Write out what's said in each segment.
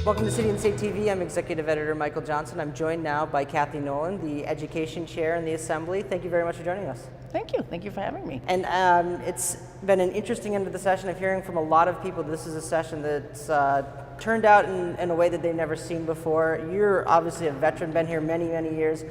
Welcome to City and State TV. I'm Executive Editor Michael Johnson. I'm joined now by Cathy Nolan, the Education Chair in the Assembly. Thank you very much for joining us. Thank you. Thank you for having me. And it's been an interesting end of the session. I'm hearing from a lot of people this is a session that's turned out in a way that they've never seen before. You're obviously a veteran, been here many, many years.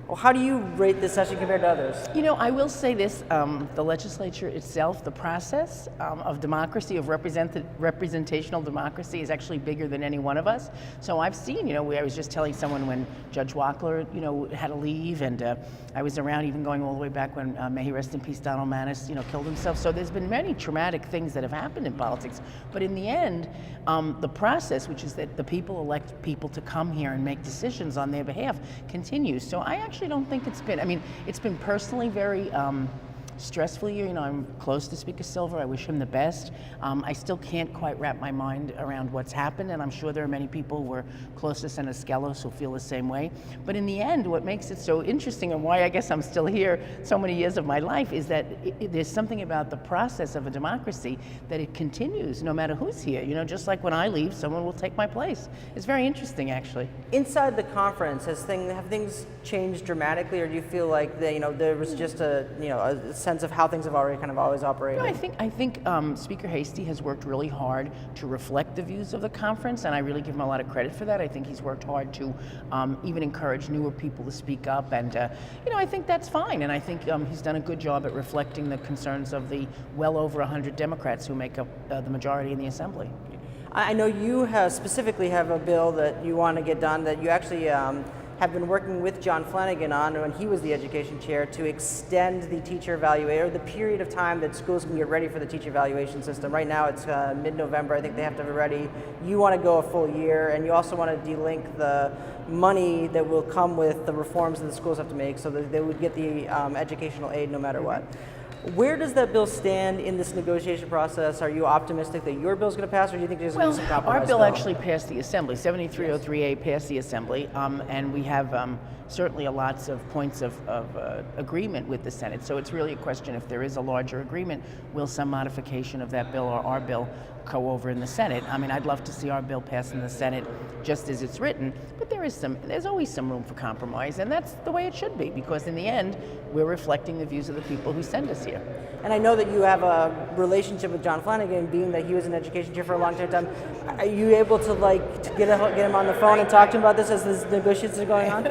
Well, how do you rate this session compared to others? You know, I will say this, the legislature itself, the process of democracy, of representational democracy is actually bigger than any one of us. So I've seen, I was just telling someone when Judge Wackler, had to leave, and I was around even going all the way back when, may he rest in peace, Donald Maness, killed himself. So there's been many traumatic things that have happened in politics. But in the end, the process, which is that the people elect people to come here and make decisions on their behalf, continues. So I actually don't think it's been personally very stressful year. I'm close to Speaker Silver. I wish him the best. I still can't quite wrap my mind around what's happened, and I'm sure there are many people who are close to Senator Skelos who feel the same way. But in the end, what makes it so interesting, and why I guess I'm still here so many years of my life, is that there's something about the process of a democracy that it continues no matter who's here. Just like when I leave, someone will take my place. It's very interesting, actually. Inside the conference, have things changed dramatically, or do you feel like there was just a sense of how things have already kind of always operated? No, I think Speaker Hasty has worked really hard to reflect the views of the conference, and I really give him a lot of credit for that. I think he's worked hard to even encourage newer people to speak up, and I think that's fine. And I think he's done a good job at reflecting the concerns of the well over 100 Democrats who make up the majority in the Assembly. I know you specifically have a bill that you want to get done that you actually have been working with John Flanagan on when he was the Education Chair to extend the teacher evaluator, the period of time that schools can get ready for the teacher evaluation system. Right now it's mid-November. I think they have to be ready. You want to go a full year, and you also want to delink the money that will come with the reforms that the schools have to make so that they would get the educational aid no matter what. Where does that bill stand in this negotiation process? Are you optimistic that your bill is going to pass, or do you think there's going to be some compromise? Our bill actually passed the Assembly. 7303A passed the Assembly, and we have certainly lots of points of agreement with the Senate. So it's really a question, if there is a larger agreement, will some modification of that bill or our bill go over in the Senate? I'd love to see our bill pass in the Senate just as it's written, but there's always some room for compromise, and that's the way it should be, because in the end, we're reflecting the views of the people who send us here. And I know that you have a relationship with John Flanagan, being that he was an education chair for a long time. Are you able to get him on the phone and talk to him about this as the negotiations are going on?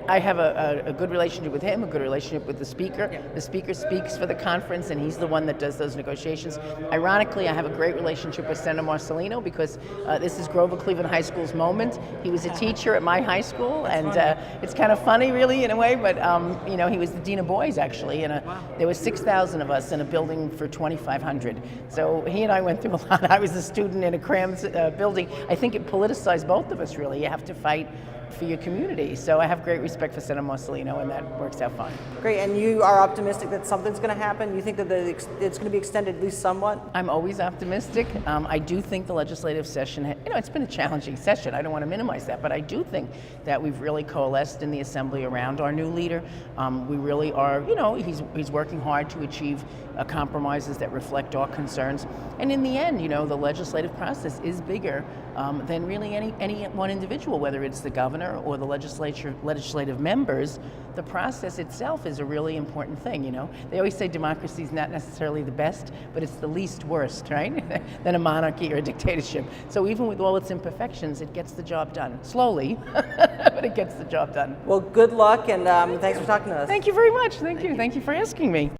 I have a good relationship with him, a good relationship with the Speaker. Yeah. The Speaker speaks for the conference, and he's the one that does those negotiations. Ironically, I have a great relationship with Senator Marcelino, because this is Grover Cleveland High School's moment. He was a teacher at my high school, and it's kind of funny, really, in a way, but he was the Dean of Boys, actually, and there were 6,000 of us in a building for 2,500. So he and I went through a lot. I was a student in a crammed building. I think it politicized both of us, really. You have to fight for your community. So I have great respect for Senator Marcelino, and that works out fine. Great, and you are optimistic that something's going to happen? You think that it's going to be extended at least somewhat? I'm always optimistic. I do think the legislative session, it's been a challenging session. I don't want to minimize that, but I do think that we've really coalesced in the Assembly around our new leader. We really are, he's working hard to achieve compromises that reflect our concerns. And in the end, the legislative process is bigger than really any one individual, whether it's the governor or the legislative members. The process itself is a really important thing. They always say democracy is not necessarily the best, but it's the least worst, right, than a monarchy or a dictatorship. So even with all its imperfections, it gets the job done. Slowly, but it gets the job done. Well, good luck, and thanks for talking to us. Thank you very much. Thank you for asking me.